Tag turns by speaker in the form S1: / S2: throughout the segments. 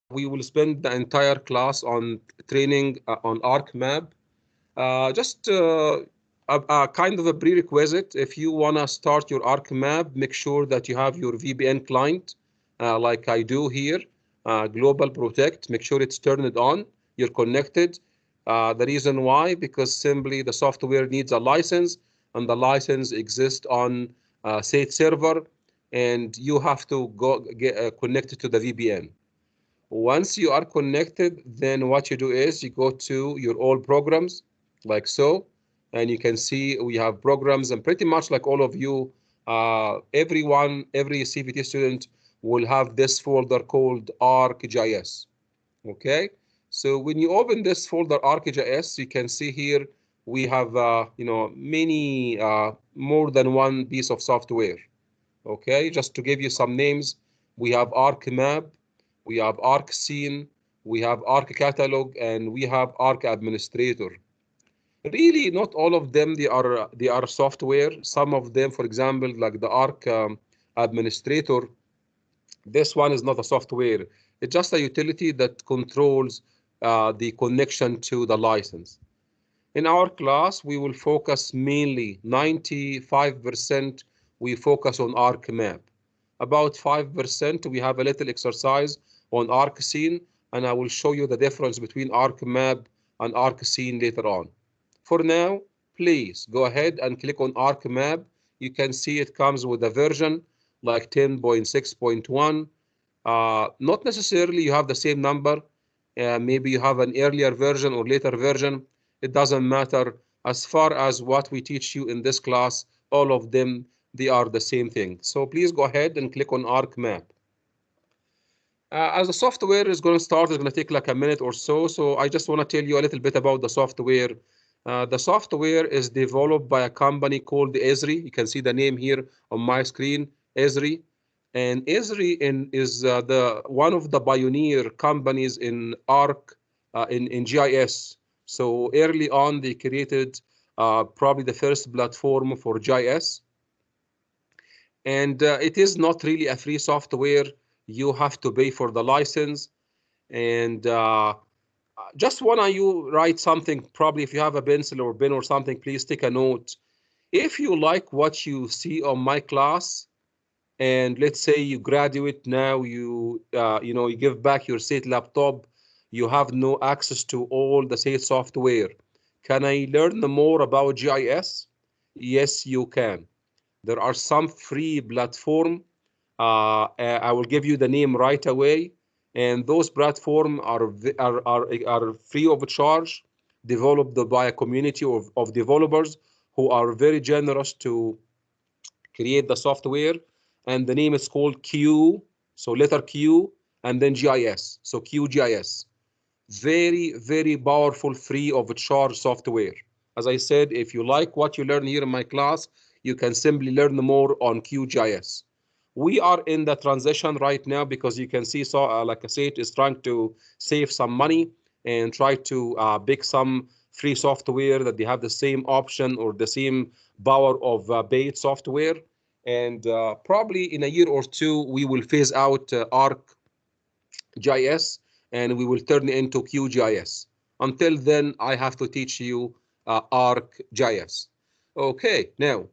S1: We will spend the entire class on training on ArcMap. Just a kind of a prerequisite. If you want to start your ArcMap, make sure that you have your VPN client, like I do here, Global Protect. Make sure it's turned on. You're connected. The reason why, because simply the software needs a license, and the license exists on state server, and you have to go get connected to the VPN. Once you are connected, then what you do is you go to your all programs, like so, and you can see we have programs, and pretty much like all of you, every CVT student will have this folder called ARCGIS. Okay, so when you open this folder ArcGIS, you can see here we have many more than one piece of software. Okay, just to give you some names, we have ArcMap, we have ArcScene, we have ArcCatalog, and we have ArcAdministrator. Really, not all of them they are software. Some of them, for example, like the Arc Administrator, this one is not a software. It's just a utility that controls the connection to the license. In our class, we will focus mainly 95% we focus on ArcMap. About 5% we have a little exercise on ArcScene, and I will show you the difference between ArcMap and ArcScene later on. For now, please go ahead and click on ArcMap. You can see it comes with a version like 10.6.1. Not necessarily you have the same number. Maybe you have an earlier version or later version. It doesn't matter. As far as what we teach you in this class, all of them, they are the same thing. So please go ahead and click on ArcMap. As the software is going to start, it's going to take like a minute or so. So I just want to tell you a little bit about the software. The software is developed by a company called Esri. You can see the name here on my screen, Esri. And Esri is the one of the pioneer companies in in GIS. So early on, they created probably the first platform for GIS. And it is not really a free software. You have to pay for the license. And just wanna you write something, probably if you have a pencil or pen or something, please take a note. If you like what you see on my class, and let's say you graduate now, you give back your state laptop, you have no access to all the state software. Can I learn more about GIS? Yes, you can. There are some free platform. I will give you the name right away, and those platforms are free of charge, developed by a community of developers who are very generous to create the software, and the name is called Q, so letter Q, and then GIS, so QGIS. Very, very powerful, free of charge software. As I said, if you like what you learn here in my class, you can simply learn more on QGIS. We are in the transition right now because you can see, so like I said, is trying to save some money and try to pick some free software that they have the same option or the same power of paid software. And probably in a year or two, we will phase out ArcGIS and we will turn it into QGIS. Until then, I have to teach you ArcGIS. Okay, now,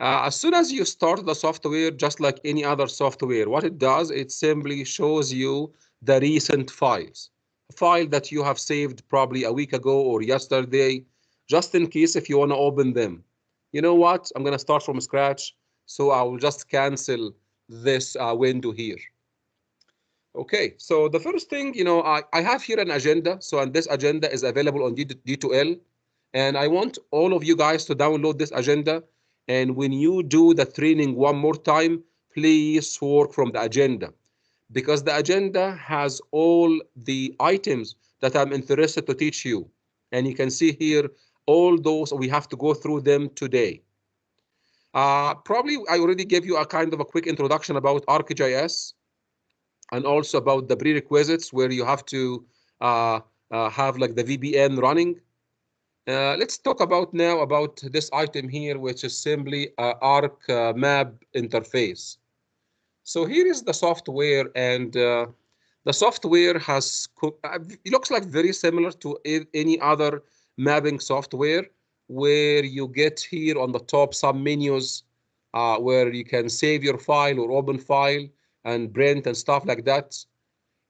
S1: as soon as you start the software, just like any other software, what it does, it simply shows you the recent files. A file that you have saved probably a week ago or yesterday, just in case if you want to open them. You know what? I'm going to start from scratch, so I will just cancel this window here. Okay, so the first thing, I have here an agenda. So, and this agenda is available on D2L. And I want all of you guys to download this agenda. And when you do the training one more time, please work from the agenda, because the agenda has all the items that I'm interested to teach you. And you can see here, all those, we have to go through them today. Probably I already gave you a kind of a quick introduction about ArcGIS and also about the prerequisites where you have to have like the VPN running. Let's talk about now about this item here, which is simply ArcMap interface. So here is the software, and the The software it looks like very similar to any other mapping software, where you get here on the top some menus where you can save your file or open file and print and stuff like that.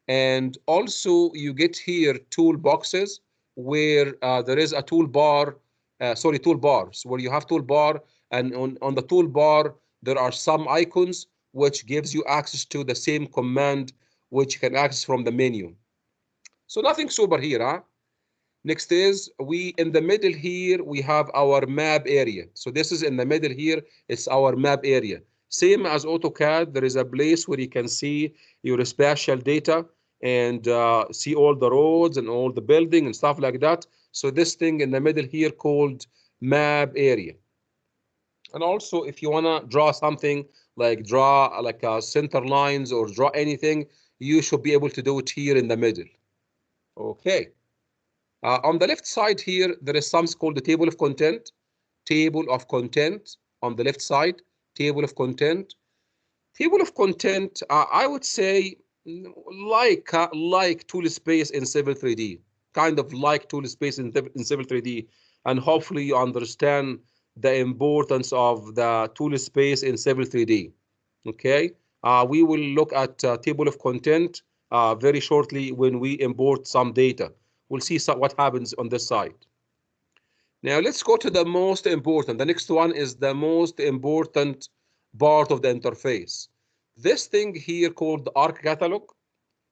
S1: And also you get here toolboxes where there is a toolbar, toolbars, where you have toolbar, and on the toolbar there are some icons which gives you access to the same command which you can access from the menu. So nothing super here, huh? Next is we in the middle here, we have our map area. So this is in the middle here, it's our map area. Same as AutoCAD, there is a place where you can see your spatial data and see all the roads and all the building and stuff like that. So this thing in the middle here called map area. And also if you wanna draw something, like draw like center lines or draw anything, you should be able to do it here in the middle. Okay. On the left side here, there is something called the table of content. Table of content on the left side, table of content. Table of content, I would say like tool space in Civil 3D, kind of like tool space in Civil 3D. And hopefully you understand the importance of the tool space in Civil 3D. Okay, we will look at table of content very shortly when we import some data. We'll see what happens on this side. Now let's go to the most important. The next one is the most important part of the interface. This thing here called the ARC catalog.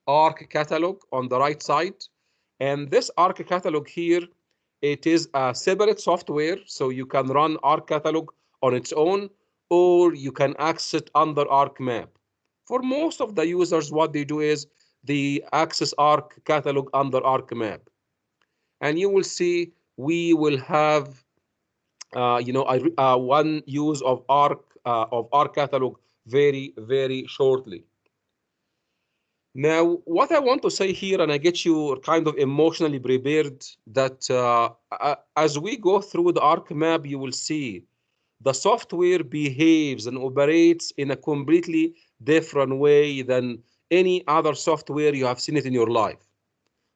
S1: ARC catalog on the right side. And this ARC catalog here, it is a separate software, so you can run ARC catalog on its own, or you can access it under ArcMap. For most of the users, what they do is they access ARC catalog under ArcMap. And you will see we will have one use of ARC catalog very shortly. Now, what I want to say here, and I get you kind of emotionally prepared, that as we go through the ArcMap, you will see the software behaves and operates in a completely different way than any other software you have seen it in your life.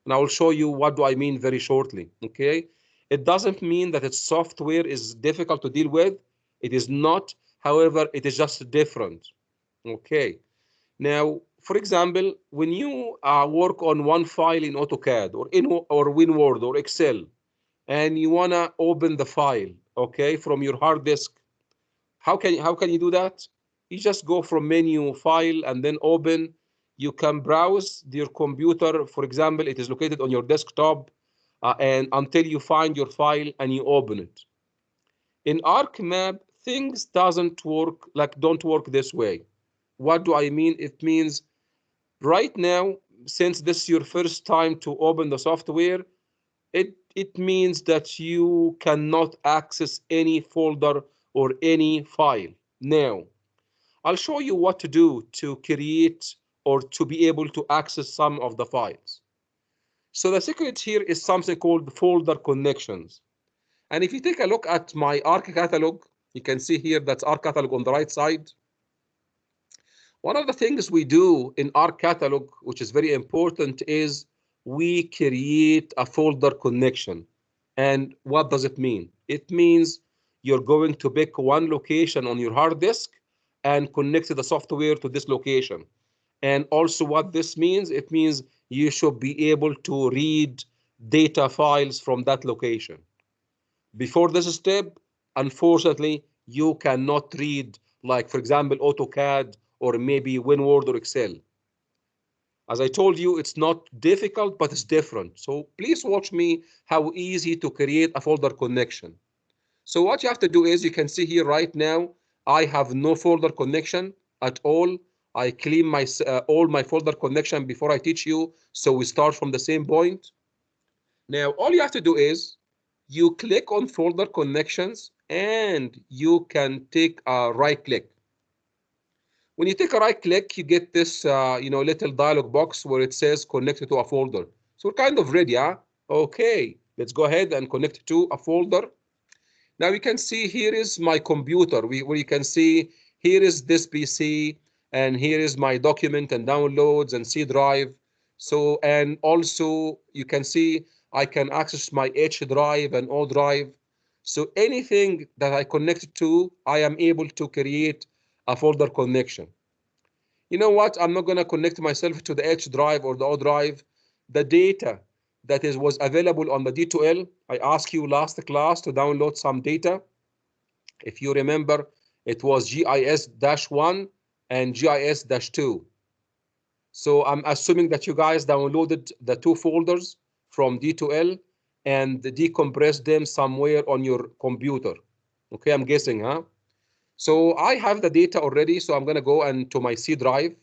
S1: And I will show you what do I mean very shortly, okay? It doesn't mean that its software is difficult to deal with. It is not. However, it is just different, okay? Now, for example, when you work on one file in AutoCAD or WinWord or Excel, and you wanna open the file, okay, from your hard disk, how can you do that? You just go from menu, file, and then open. You can browse your computer. For example, it is located on your desktop, and until you find your file and you open it. In ArcMap, things don't work this way. What do I mean? It means right now, since this is your first time to open the software, it means that you cannot access any folder or any file. Now, I'll show you what to do to create or to be able to access some of the files. So the secret here is something called folder connections. And if you take a look at my ARC catalog, you can see here that's ARC catalog on the right side. One of the things we do in ARC catalog, which is very important, is we create a folder connection. And what does it mean? It means you're going to pick one location on your hard disk and connect the software to this location. And also what this means, it means you should be able to read data files from that location. Before this step, unfortunately, you cannot read, like, for example, AutoCAD or maybe WinWord or Excel. As I told you, it's not difficult, but it's different. So please watch me how easy to create a folder connection. So what you have to do is, you can see here right now, I have no folder connection at all. I clean all my folder connection before I teach you, so we start from the same point. Now, all you have to do is, you click on folder connections and you can take a right click. When you take a right click, you get this little dialog box where it says connected to a folder. So we're kind of ready, huh? Okay, let's go ahead and connect to a folder. Now you can see here is my computer, where you can see here is this PC, and here is my document and downloads and C drive. So, and also you can see I can access my H drive and O drive. So anything that I connect to, I am able to create a folder connection. You know what? I'm not going to connect myself to the H drive or the O drive. The data that was available on the D2L, I asked you last class to download some data. If you remember, it was GIS-1 and GIS-2. So I'm assuming that you guys downloaded the two folders from D2L and decompressed them somewhere on your computer. Okay, I'm guessing, huh? So I have the data already, so I'm gonna go and to my C drive,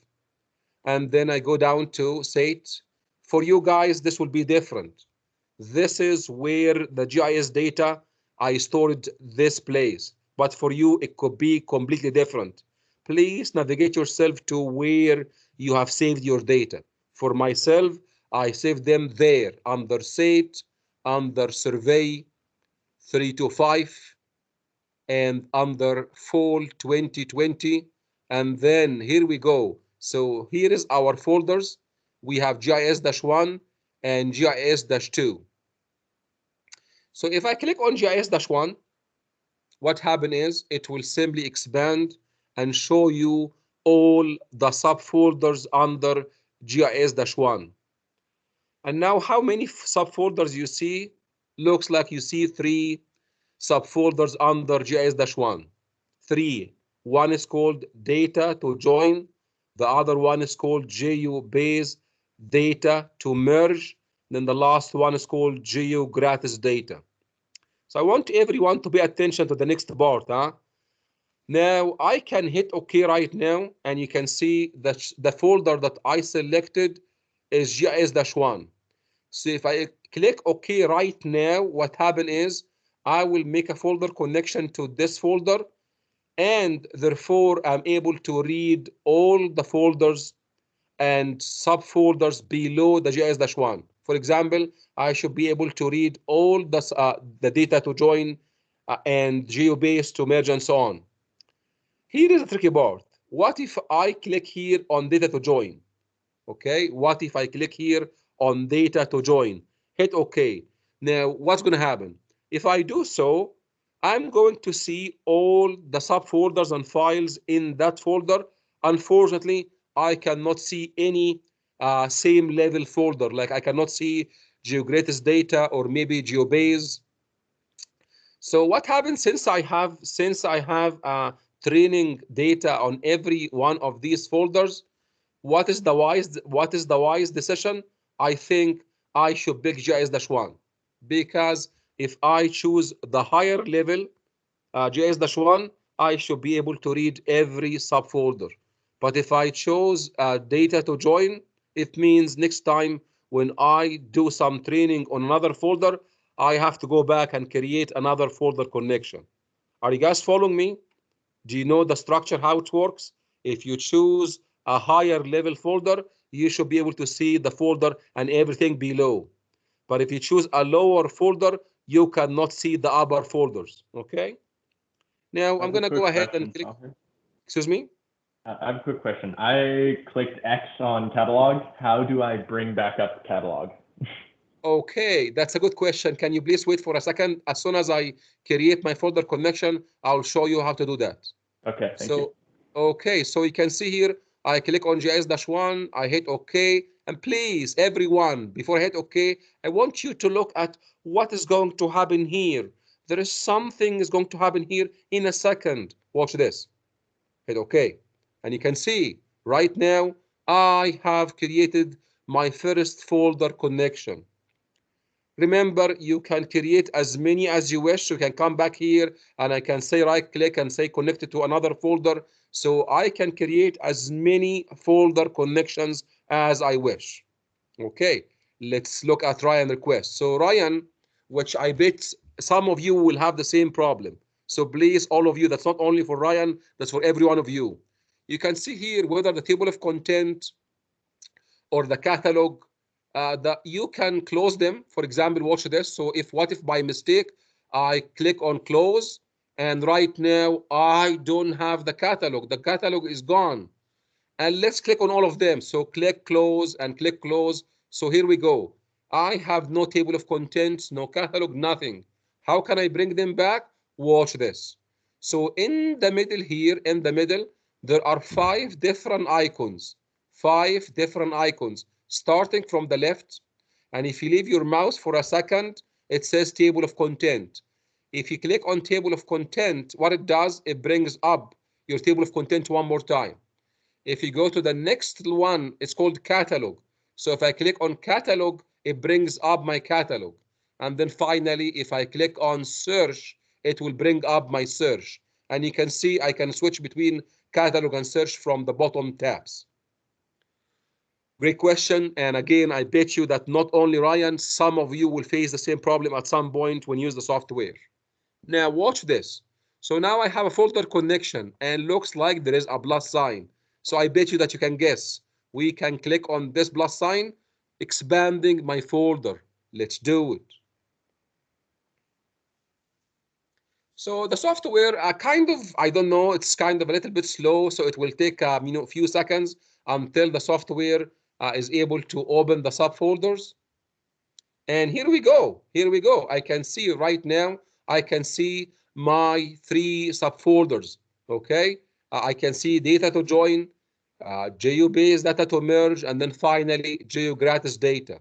S1: and then I go down to SATE. For you guys, this will be different. This is where the GIS data I stored this place. But for you, it could be completely different. Please navigate yourself to where you have saved your data. For myself, I saved them there under SATE, under Survey 325, and under Fall 2020. And then here we go. So here is our folders. We have GIS-1 and GIS-2. So if I click on GIS-1, what happens is it will simply expand and show you all the subfolders under GIS-1. And now how many subfolders you see? Looks like you see 3 subfolders under GIS-1. 3. One is called data to join. The other one is called GeoBase data to merge. Then the last one is called GeoGratis data. So I want everyone to pay attention to the next part. Huh? Now I can hit OK right now, and you can see that the folder that I selected is GIS-1. So if I click OK right now, what happened is I will make a folder connection to this folder, and therefore I'm able to read all the folders and subfolders below the GIS-1. For example, I should be able to read all the data to join and GeoBase to merge and so on. Here is the tricky part. What if I click here on data to join? Okay, what if I click here on data to join? Hit OK. Now, what's going to happen? If I do so, I'm going to see all the subfolders and files in that folder. Unfortunately, I cannot see any same level folder. Like I cannot see GeoGratis data or maybe GeoBase. So what happens since I have training data on every one of these folders? What is the wise decision? I think I should pick GIS-1 because if I choose the higher level GIS-1, I should be able to read every subfolder. But if I chose data to join, it means next time when I do some training on another folder, I have to go back and create another folder connection. Are you guys following me? Do you know the structure, how it works? If you choose a higher level folder, you should be able to see the folder and everything below. But if you choose a lower folder, you cannot see the upper folders, okay? Now I'm gonna go ahead and click, excuse me?
S2: I have a quick question. I clicked X on catalog. How do I bring back up catalog?
S1: Okay, that's a good question. Can you please wait for a second? As soon as I create my folder connection, I'll show you how to do that.
S2: Okay, thank you.
S1: Okay, so you can see here, I click on GIS-1, I hit OK, and please, everyone, before I hit OK, I want you to look at what is going to happen here. There is something is going to happen here in a second. Watch this. Hit OK. And you can see right now, I have created my first folder connection. Remember, you can create as many as you wish. You can come back here and I can say right click and say connected to another folder. So I can create as many folder connections as I wish. Okay, let's look at Ryan request. So Ryan, which I bet some of you will have the same problem. So please, all of you, that's not only for Ryan, that's for every one of you. You can see here whether the table of content or the catalog, that you can close them. For example, watch this. So what if by mistake I click on close and right now I don't have the catalog. The catalog is gone. And let's click on all of them. So click close and click close. So here we go. I have no table of contents, no catalog, nothing. How can I bring them back? Watch this. So in the middle here, in the middle, there are 5 different icons. 5 different icons starting from the left. And if you leave your mouse for a second, it says table of content. If you click on table of content, what it does, it brings up your table of content one more time. If you go to the next one, it's called catalog. So if I click on catalog, it brings up my catalog. And then finally, if I click on search, it will bring up my search. And you can see I can switch between catalog and search from the bottom tabs. Great question. And again, I bet you that not only Ryan, some of you will face the same problem at some point when you use the software. Now watch this. So now I have a folder connection and looks like there is a plus sign. So I bet you that you can guess. We can click on this plus sign, expanding my folder. Let's do it. So the software I don't know, it's kind of a little bit slow. So it will take a few seconds until the software is able to open the subfolders. And here we go. Here we go. I can see right now, I can see my 3 subfolders. Okay. I can see data to join, GeoBase data to merge, and then finally GeoGratis data.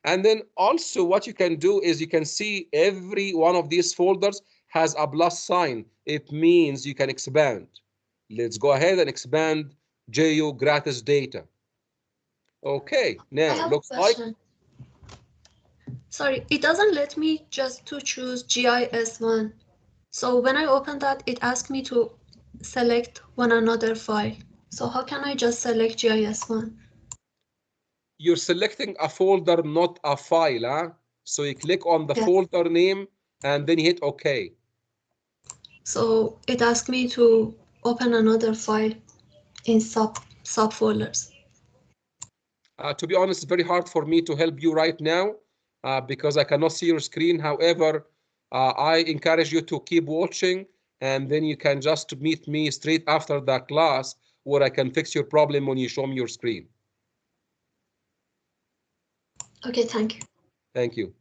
S1: And then also what you can do is you can see every one of these folders has a plus sign. It means you can expand. Let's go ahead and expand GeoGratis data. Okay, now looks like.
S3: Sorry, it doesn't let me just to choose GIS1. So when I open that, it asks me to select one another file. So how can I just select GIS1?
S1: You're selecting a folder, not a file, huh? So you click on the folder name and then you hit OK.
S3: So it asked me to open another file in subfolders.
S1: To be honest, it's very hard for me to help you right now because I cannot see your screen. However, I encourage you to keep watching, and then you can just meet me straight after the class where I can fix your problem when you show me your screen.
S3: Okay, thank you.
S1: Thank you.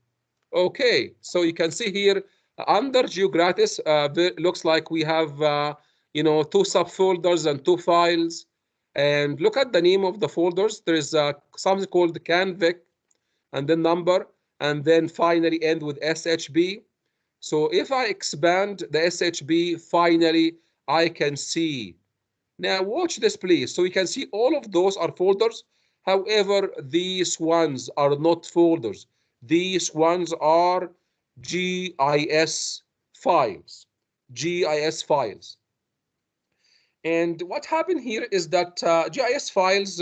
S1: Okay, so you can see here under GeoGratis, looks like we have 2 subfolders and 2 files. And look at the name of the folders. There is something called Canvic, and then number, and then finally end with SHB. So if I expand the SHB, finally I can see. Now watch this, please. So you can see all of those are folders. However, these ones are not folders. These ones are GIS files. GIS files. And what happened here is that GIS files,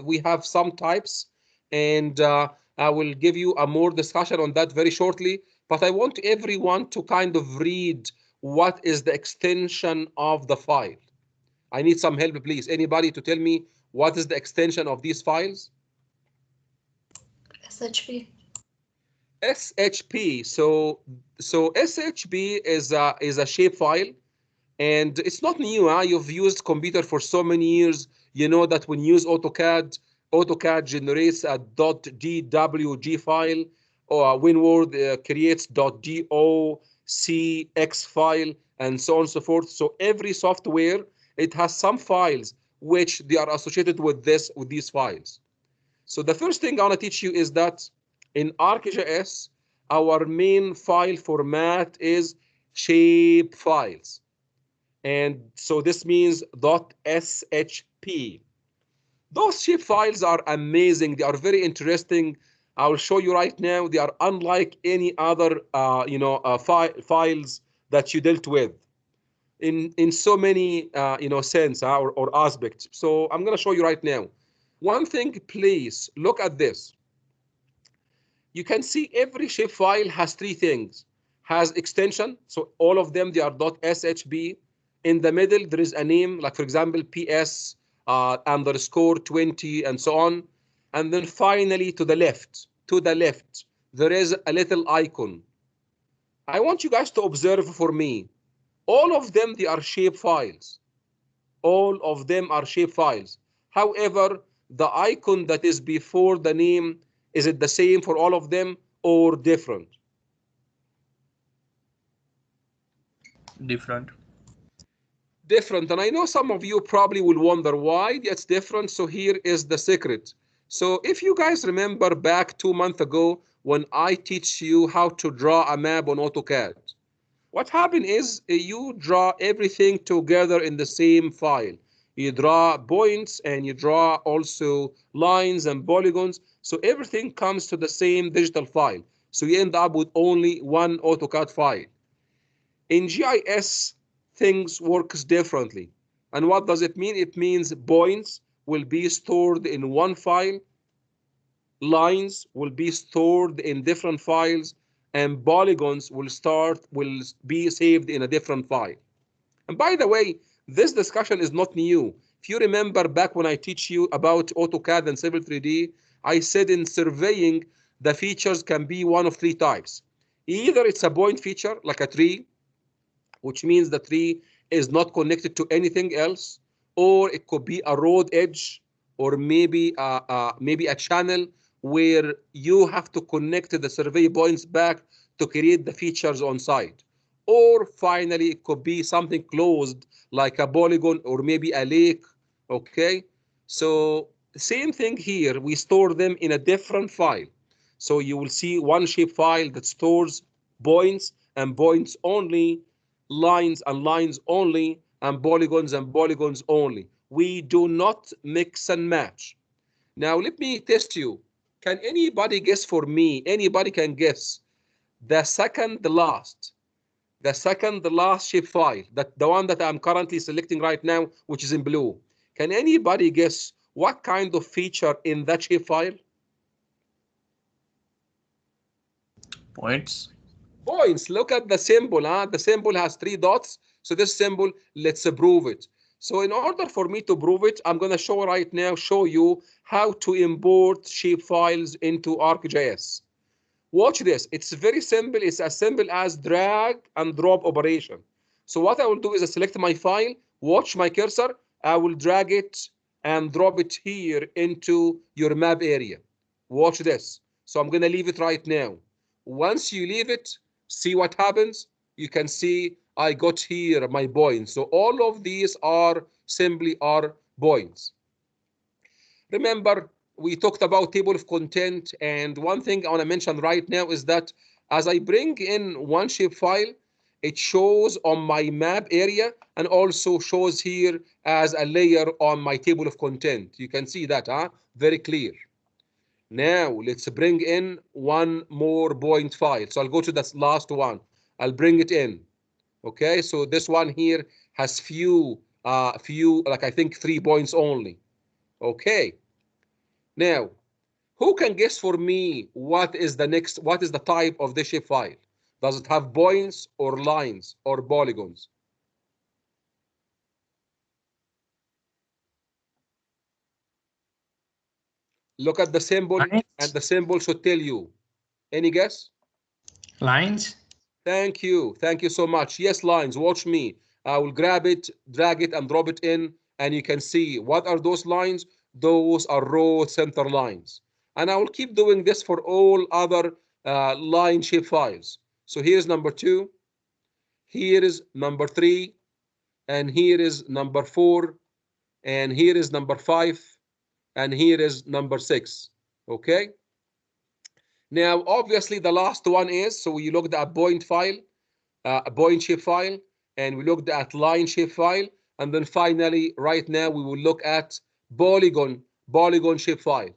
S1: we have some types, and I will give you a more discussion on that very shortly. But I want everyone to kind of read what is the extension of the file. I need some help, please. Anybody to tell me what is the extension of these files?
S3: SHP.
S1: SHP. So SHP is a shapefile. And it's not new. You've used computer for so many years. You know that when you use AutoCAD, AutoCAD generates a .dwg file, or WinWord creates .docx file, and so on and so forth. So every software, it has some files which they are associated with these files. So the first thing I want to teach you is that in ARCGIS, our main file format is shape files. And so this means .shp. Those shape files are amazing. They are very interesting. I will show you right now. They are unlike any other files that you dealt with in so many sense or aspects. So I'm going to show you right now. One thing, please look at this. You can see every shape file has 3 things. Has extension, so all of them, they are .shp. In the middle, there is a name, like for example, PS underscore 20 and so on. And then finally, to the left, there is a little icon. I want you guys to observe for me. All of them, they are shape files. all of them are shape files. However, the icon that is before the name, is it the same for all of them or different?
S4: Different.
S1: Different. And I know some of you probably will wonder why it's different. So here is the secret. So if you guys remember back 2 months ago when I teach you how to draw a map on AutoCAD, what happened is you draw everything together in the same file. You draw points and you draw also lines and polygons. So everything comes to the same digital file. So you end up with only one AutoCAD file. In GIS, things works differently. And what does it mean? It means points will be stored in one file, lines will be stored in different files, and polygons will be saved in a different file. And by the way, this discussion is not new. If you remember back when I teach you about AutoCAD and Civil 3D, I said in surveying, the features can be one of three types. Either it's a point feature, like a tree, which means the tree is not connected to anything else, or it could be a road edge, or maybe a channel where you have to connect the survey points back to create the features on site. Or finally, it could be something closed like a polygon or maybe a lake. Okay, so same thing here. We store them in a different file. So you will see one shape file that stores points and points only, lines and lines only, and polygons only. We do not mix and match. Now let me test you. Can anybody guess for me? Anybody can guess the second last shape file, that the one that I'm currently selecting right now, which is in blue. Can anybody guess what kind of feature in that shape file?
S4: Points.
S1: Points. Look at the symbol. The symbol has 3 dots. So this symbol, let's prove it. So in order for me to prove it, I'm going to show you how to import shape files into ArcGIS. Watch this. It's very simple. It's as simple as drag and drop operation. So what I will do is I select my file, watch my cursor, I will drag it and drop it here into your map area. Watch this. So I'm going to leave it right now. Once you leave it, see what happens. You can see I got here my points. So all of these are simply points. Remember, we talked about table of content, and one thing I want to mention right now is that as I bring in one shape file, it shows on my map area and also shows here as a layer on my table of content. You can see that, very clear. Now let's bring in one more point file. So I'll go to the last one. I'll bring it in. Okay, so this one here has few, like I think 3 points only. Okay. Now, who can guess for me what is the type of this shape file? Does it have points or lines or polygons? Look at the symbol,
S4: Lines.
S1: and the symbol should tell you. Any guess?
S4: Lines.
S1: Thank you. Thank you so much. Yes, lines. Watch me. I will grab it, drag it, and drop it in, and you can see what are those lines? Those are row center lines. And I will keep doing this for all other line shape files. So here's number 2. Here is number 3. And here is number 4. And here is number 5. And here is number 6. Okay? Now, obviously, the last one is, so we looked at point file, a point shape file, and we looked at line shape file. And then finally, right now, we will look at polygon shape file.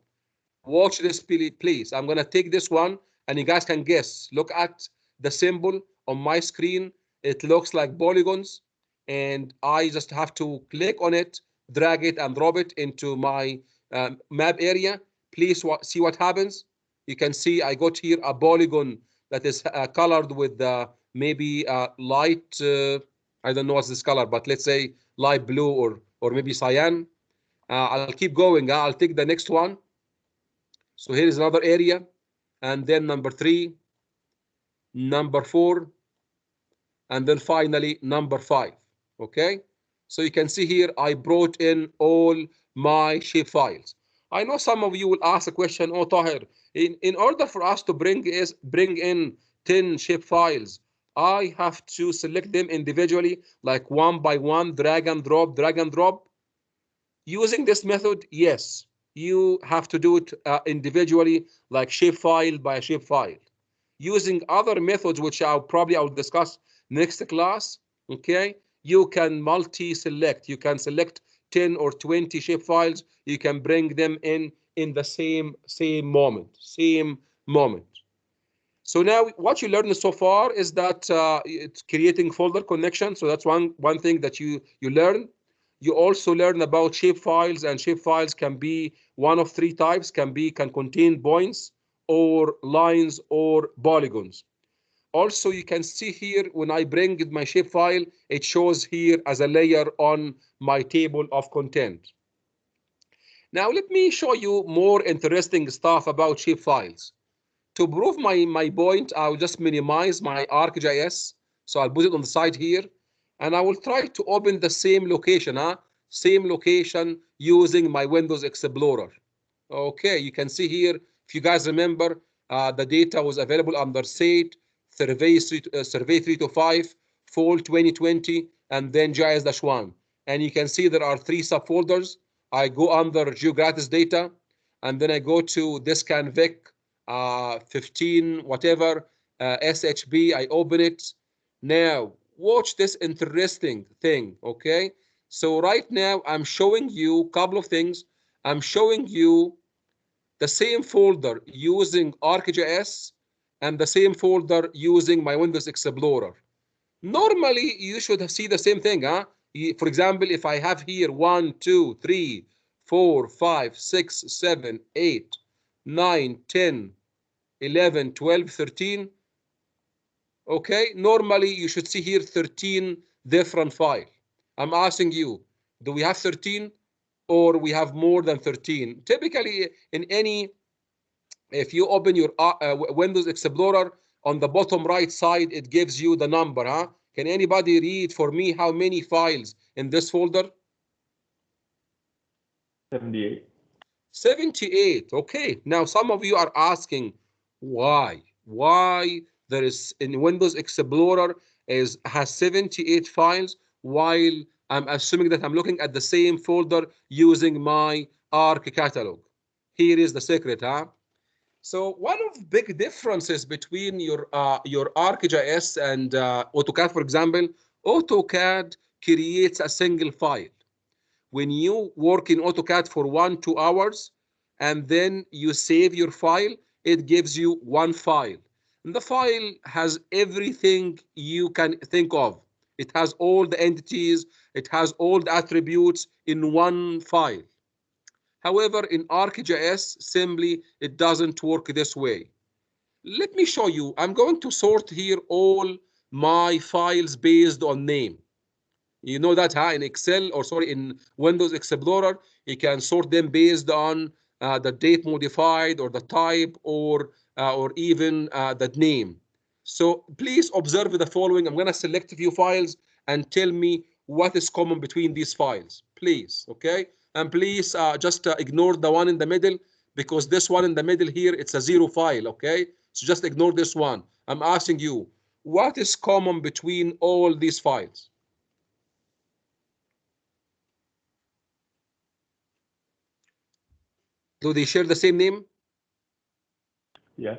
S1: Watch this, please. I'm going to take this one, and you guys can guess. Look at the symbol on my screen. It looks like polygons, and I just have to click on it, drag it, and drop it into my map area. Please see what happens. You can see I got here a polygon that is colored with maybe light, I don't know what's this color, but let's say light blue or maybe cyan. I'll keep going. I'll take the next one. So here is another area, and then number 3, number 4, and then finally number 5. Okay, So you can see here, I brought in all my shape files. I know some of you will ask a question, oh, Tahir, in order for us to bring in 10 shape files, I have to select them individually, like one by one, drag and drop, drag and drop. Using this method, yes, you have to do it individually, like shapefile by shapefile. Using other methods, which I'll discuss next class, okay, you can multi-select. You can select 10 or 20 shapefiles. You can bring them in the same moment. So now what you learned so far is that it's creating folder connection. So that's one thing that you learn. You also learn about shapefiles, and shapefiles can be one of three types, can contain points or lines or polygons. Also, you can see here when I bring my shapefile, it shows here as a layer on my table of content. Now let me show you more interesting stuff about shapefiles. To prove my point, I'll just minimize my ArcGIS. So I'll put it on the side here, and I will try to open the same location, same location using my Windows Explorer. Okay, you can see here, if you guys remember, the data was available under SATE, Survey 325, Fall 2020, and then GIS-1. And you can see there are three subfolders. I go under GeoGratis data, and then I go to DiscanVic, 15, whatever, SHB, I open it. Now, watch this interesting thing, okay? So right now, I'm showing you a couple of things. I'm showing you the same folder using ArcGIS and the same folder using my Windows Explorer. Normally, you should see the same thing, huh? For example, if I have here 1, 2, 3, 4, 5, 6, 7, 8, 9, 10, 11, 12, 13. Okay, normally you should see here 13 different files. I'm asking you, do we have 13 or we have more than 13? Typically, if you open your Windows Explorer, on the bottom right side, it gives you the number, huh? Can anybody read for me how many files in this folder?
S2: 78.
S1: 78. Okay. Now, some of you are asking why? Why there is in Windows Explorer has 78 files while I'm assuming that I'm looking at the same folder using my ARC catalog. Here is the secret, huh? So one of the big differences between your ArcGIS and AutoCAD, for example, AutoCAD creates a single file. When you work in AutoCAD for 1-2 hours and then you save your file, it gives you one file. And the file has everything you can think of. It has all the entities, it has all the attributes in one file. However, in ArcGIS, simply it doesn't work this way. Let me show you. I'm going to sort here all my files based on name. You know that in Excel, or sorry, in Windows Explorer, you can sort them based on the date modified or the type or even the name. So please observe the following. I'm going to select a few files and tell me what is common between these files, please, okay? And please just ignore the one in the middle, because this one in the middle here, it's a zero file, okay? So just ignore this one. I'm asking you, what is common between all these files? Do they share the same name?
S2: Yes.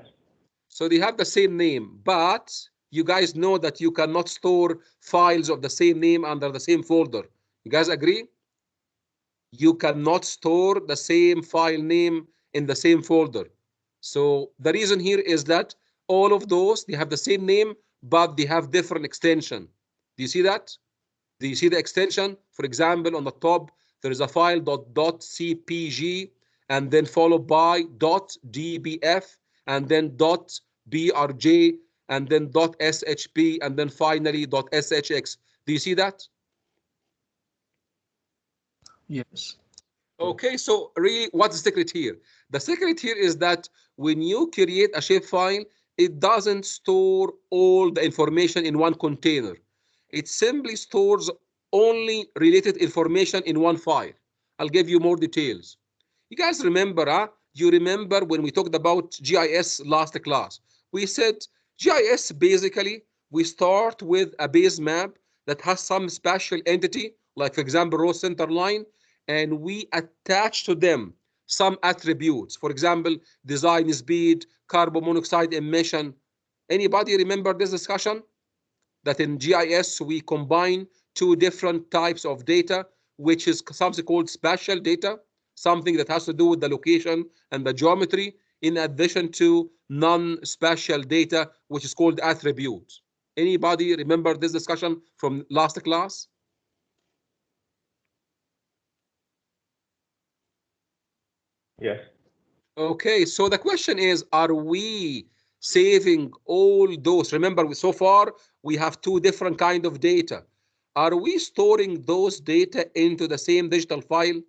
S1: So they have the same name, but you guys know that you cannot store files of the same name under the same folder. You guys agree? You cannot store the same file name in the same folder. So the reason here is that all of those, they have the same name, but they have different extension. Do you see that? Do you see the extension? For example, on the top, there is a file .cpg, and then followed by .dbf, and then .brj, and then .shp, and then finally .shx. Do you see that?
S4: Yes.
S1: Okay, so really, what's the secret here? The secret here is that when you create a shapefile, it doesn't store all the information in one container. It simply stores only related information in one file. I'll give you more details. You guys remember, you remember when we talked about GIS last class, we said GIS basically, we start with a base map that has some special entity, like for example, row center line, and we attach to them some attributes. For example, design speed, carbon monoxide emission. Anybody remember this discussion? That in GIS, we combine two different types of data, which is something called spatial data, something that has to do with the location and the geometry, in addition to non-spatial data, which is called attributes. Anybody remember this discussion from last class?
S2: Yes.
S1: Okay, so the question is, are we saving all those? Remember, so far, we have two different kind of data. Are we storing those data into the same digital file?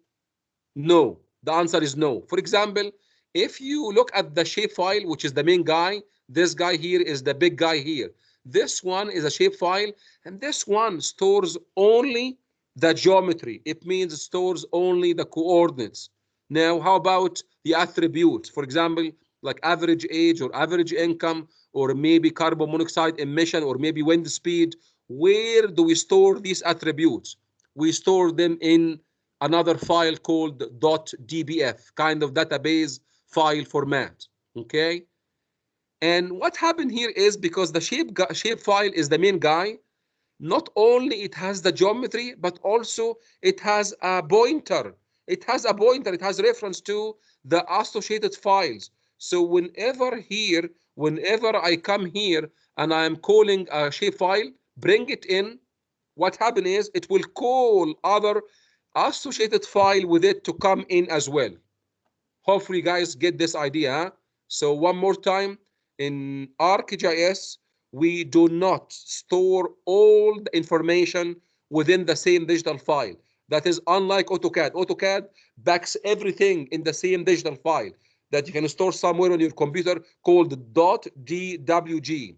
S1: No, the answer is no. For example, if you look at the shape file, which is the main guy, this guy here is the big guy here. This one is a shape file, and this one stores only the geometry. It means it stores only the coordinates. Now, how about the attributes? For example, like average age or average income, or maybe carbon monoxide emission, or maybe wind speed. Where do we store these attributes? We store them in another file called .dbf, kind of database file format, okay? And what happened here is, because the shape file is the main guy, not only it has the geometry, but also it has a pointer. It has a pointer, it has reference to the associated files. So whenever I come here and I am calling a shape file, bring it in, what happened is it will call other associated file with it to come in as well. Hopefully you guys get this idea. So one more time, in ARCGIS, we do not store all the information within the same digital file. That is unlike AutoCAD. AutoCAD backs everything in the same digital file that you can store somewhere on your computer called .dwg.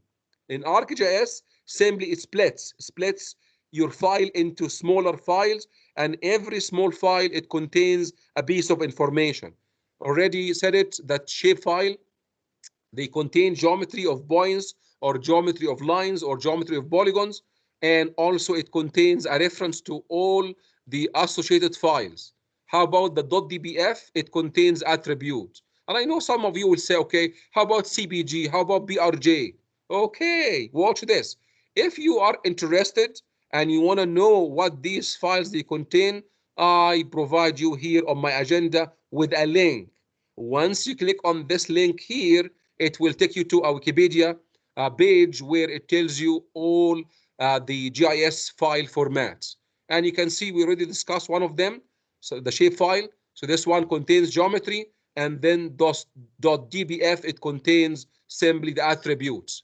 S1: In ARCGIS, simply it splits your file into smaller files, and every small file, it contains a piece of information. Already said it, that shape file, they contain geometry of points, or geometry of lines, or geometry of polygons, and also it contains a reference to all the associated files. How about the .dbf? It contains attributes. And I know some of you will say, okay, how about CPG? How about BRJ? Okay, watch this. If you are interested and you want to know what these files they contain, I provide you here on my agenda with a link. Once you click on this link here, it will take you to a Wikipedia page where it tells you all the GIS file formats. And you can see we already discussed one of them, so the shape file. So this one contains geometry, and then .dbf, it contains simply the attributes.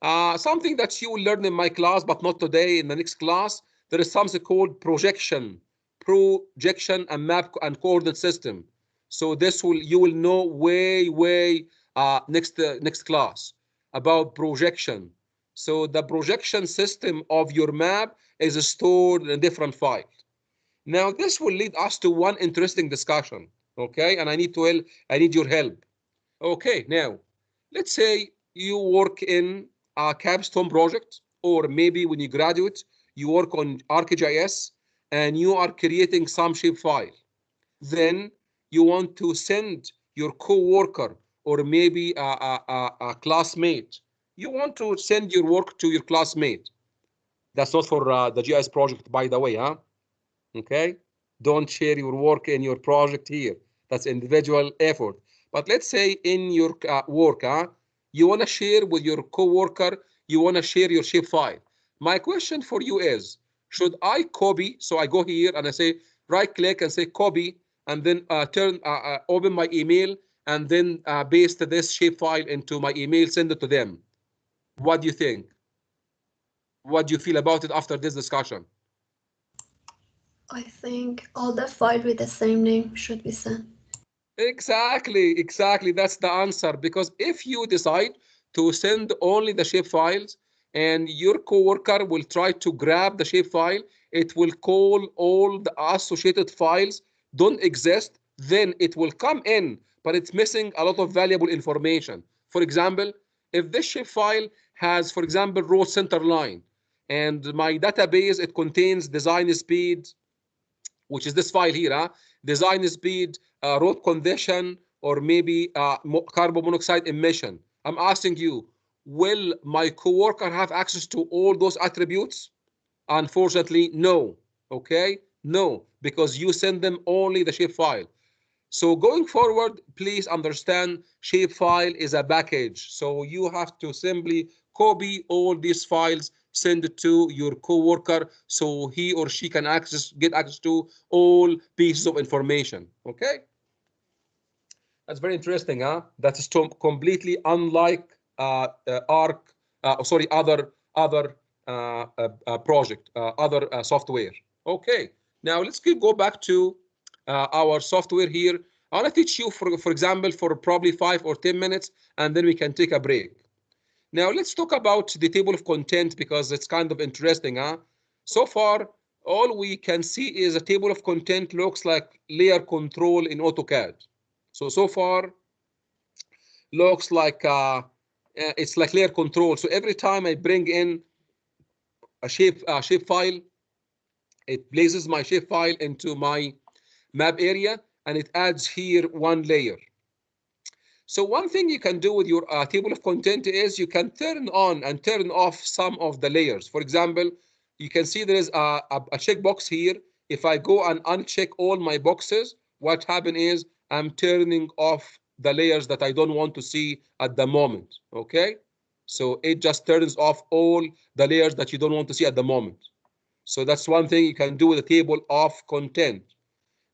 S1: Something that you will learn in my class, but not today, in the next class, there is something called projection and map and coordinate system. So this you will know way next class about projection. So the projection system of your map is stored in a different file. Now this will lead us to one interesting discussion, okay? And I need your help. Okay, now let's say you work in a capstone project, or maybe when you graduate, you work on ARCGIS and you are creating some shape file. Then you want to send your co-worker, or maybe a classmate. You want to send your work to your classmate. That's not for the GIS project, by the way, huh? Okay? Don't share your work in your project here. That's individual effort. But let's say in your work, you want to share with your coworker, you want to share your shape file. My question for you is, should I copy? So I go here and I say, right click and say copy, and then open my email, and then paste this shape file into my email, send it to them. What do you think? What do you feel about it after this discussion?
S3: I think all the files with the same name should be sent.
S1: Exactly. That's the answer. Because if you decide to send only the shape files and your coworker will try to grab the shapefile. It will call all the associated files don't exist. Then it will come in, but it's missing a lot of valuable information. For example, if this shapefile has, for example, row center line, and my database, it contains design speed, which is this file here, design speed, road condition, or maybe carbon monoxide emission. I'm asking you, will my coworker have access to all those attributes? Unfortunately, no. Okay, no, because you send them only the shapefile. So going forward, please understand shapefile is a package. So you have to simply copy all these files, send it to your coworker so he or she can get access to all pieces of information. Okay? That's very interesting, huh? That is completely unlike other project, other software. Okay, now let's go back to our software here. I want to teach you, for example, for probably 5 or 10 minutes, and then we can take a break. Now let's talk about the table of content because it's kind of interesting, huh? So far, all we can see is a table of content looks like layer control in AutoCAD. So far, looks like it's like layer control. So every time I bring in a shape file, it places my shape file into my map area, and it adds here one layer. So one thing you can do with your table of content is you can turn on and turn off some of the layers. For example, you can see there is a checkbox here. If I go and uncheck all my boxes, what happens is I'm turning off the layers that I don't want to see at the moment. Okay, so it just turns off all the layers that you don't want to see at the moment. So that's one thing you can do with the table of content.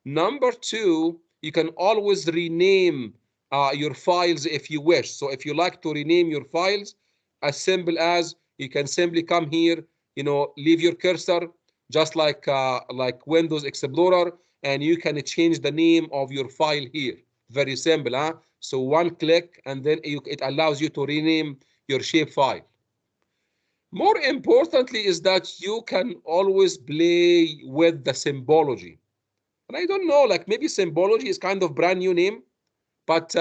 S1: Number two, you can always rename your files if you wish. So if you like to rename your files, as simple as you can simply come here, leave your cursor just like Windows Explorer, and you can change the name of your file here. Very simple, huh? So one click, and then it allows you to rename your shape file. More importantly is that you can always play with the symbology. And I don't know, like maybe symbology is kind of brand new name, but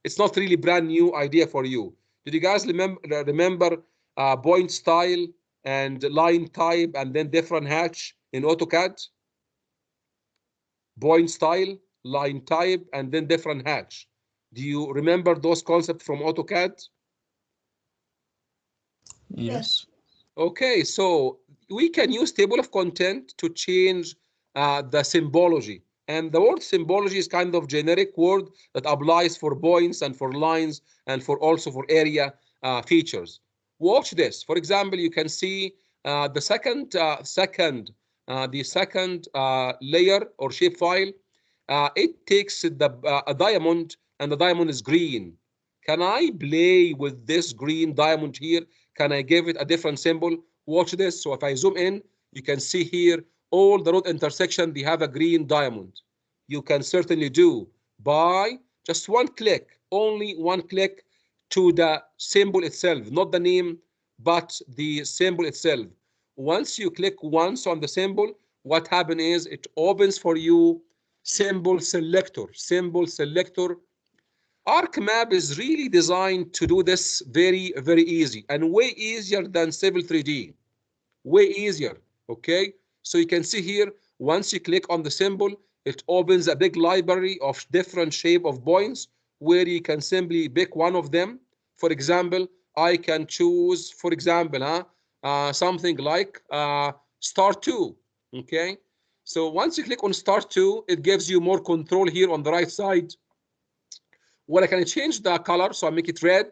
S1: it's not really brand new idea for you. Did you guys remember point style and line type and then different hatch in AutoCAD? Point style, line type, and then different hatch. Do you remember those concepts from AutoCAD?
S4: Yes.
S1: Okay, so we can use table of content to change the symbology. And the word symbology is kind of generic word that applies for points and for lines and for also for area features. Watch this. For example, you can see the second layer or shapefile. It takes a diamond, and the diamond is green. Can I play with this green diamond here? Can I give it a different symbol? Watch this. So if I zoom in, you can see here all the road intersection, they have a green diamond. You can certainly do by just one click, only one click to the symbol itself, not the name, but the symbol itself. Once you click once on the symbol, what happens is it opens for you symbol selector. Symbol selector. ArcMap is really designed to do this very, very easy and way easier than Civil 3D. Way easier, okay? So you can see here, once you click on the symbol, it opens a big library of different shape of points where you can simply pick one of them. For example, I can choose, for example, something like star 2, okay? So once you click on star 2, it gives you more control here on the right side. Well, I can change the color, so I make it red.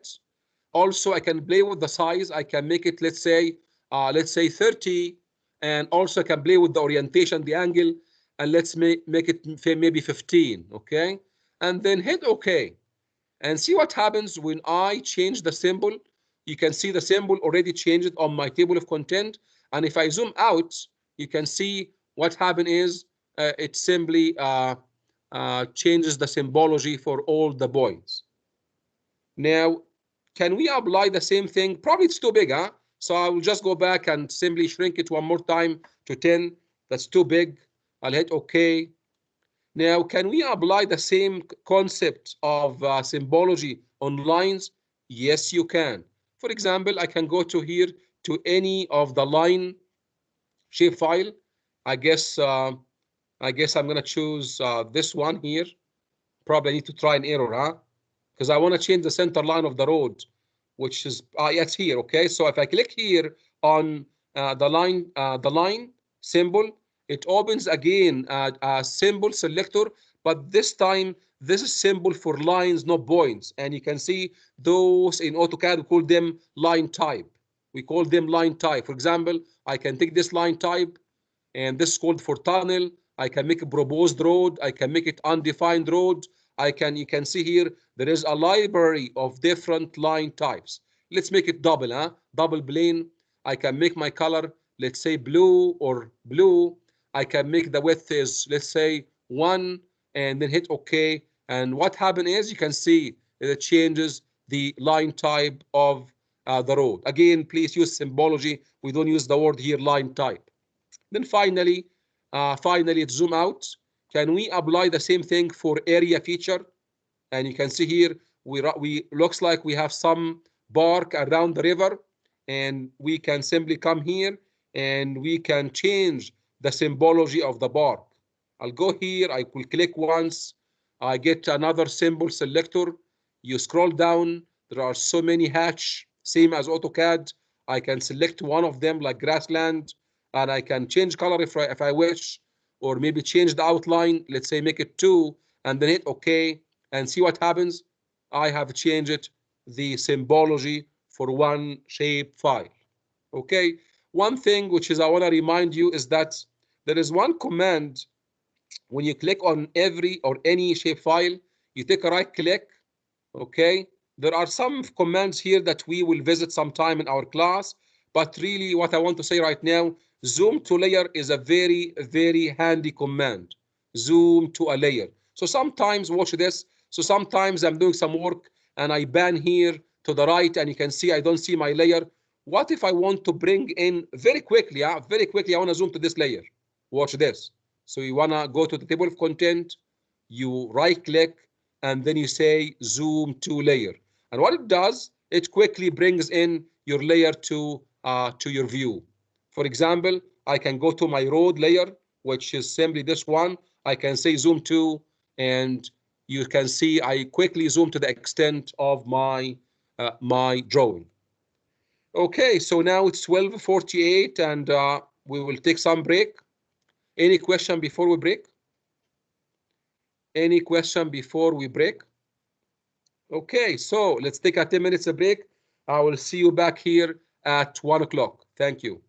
S1: Also, I can play with the size. I can make it, let's say 30, and also I can play with the orientation, the angle, and let's make it maybe 15, okay? And then hit OK, and see what happens when I change the symbol. You can see the symbol already changed on my table of content, and if I zoom out, you can see what happened is it simply changes the symbology for all the points. Now, can we apply the same thing? Probably it's too big, huh? So I will just go back and simply shrink it one more time to 10. That's too big. I'll hit OK. Now, can we apply the same concept of symbology on lines? Yes, you can. For example, I can go to here to any of the line shapefile. I guess I'm gonna choose this one here. Probably I need to try an error, huh? Because I want to change the center line of the road, which is it's here. Okay, so if I click here on the line symbol, it opens again a symbol selector, but this time this is symbol for lines, not points. And you can see those in AutoCAD, we call them line type. We call them line type. For example, I can take this line type, and this is called for tunnel. I can make a proposed road. I can make it undefined road. You can see here, there is a library of different line types. Let's make it double, huh? Double plane. I can make my color, let's say blue or blue. I can make the width is, let's say 1, and then hit OK. And what happened is you can see it changes the line type of the road. Again, please use symbology. We don't use the word here line type. Then finally, let's zoom out. Can we apply the same thing for area feature? And you can see here, we looks like we have some bark around the river, and we can simply come here and we can change the symbology of the bark. I'll go here, I will click once, I get another symbol selector. You scroll down, there are so many hatch, same as AutoCAD. I can select one of them like grassland, and I can change color if I wish, or maybe change the outline, let's say make it 2, and then hit OK, and see what happens. I have changed the symbology for one shape file. Okay, one thing which is I want to remind you is that there is one command when you click on every or any shape file, you take a right click. Okay, there are some commands here that we will visit sometime in our class, but really what I want to say right now, zoom to layer is a very, very handy command. Zoom to a layer. So sometimes, watch this. So sometimes I'm doing some work and I pan here to the right and you can see I don't see my layer. What if I want to bring in very quickly, very quickly, I want to zoom to this layer. Watch this. So you want to go to the table of content, you right click, and then you say zoom to layer. And what it does, it quickly brings in your layer to your view. For example, I can go to my road layer, which is simply this one. I can say zoom to, and you can see I quickly zoom to the extent of my my drawing. Okay, so now it's 12:48, and we will take some break. Any question before we break? Any question before we break? Okay, so let's take a 10 minutes break. I will see you back here at 1 o'clock. Thank you.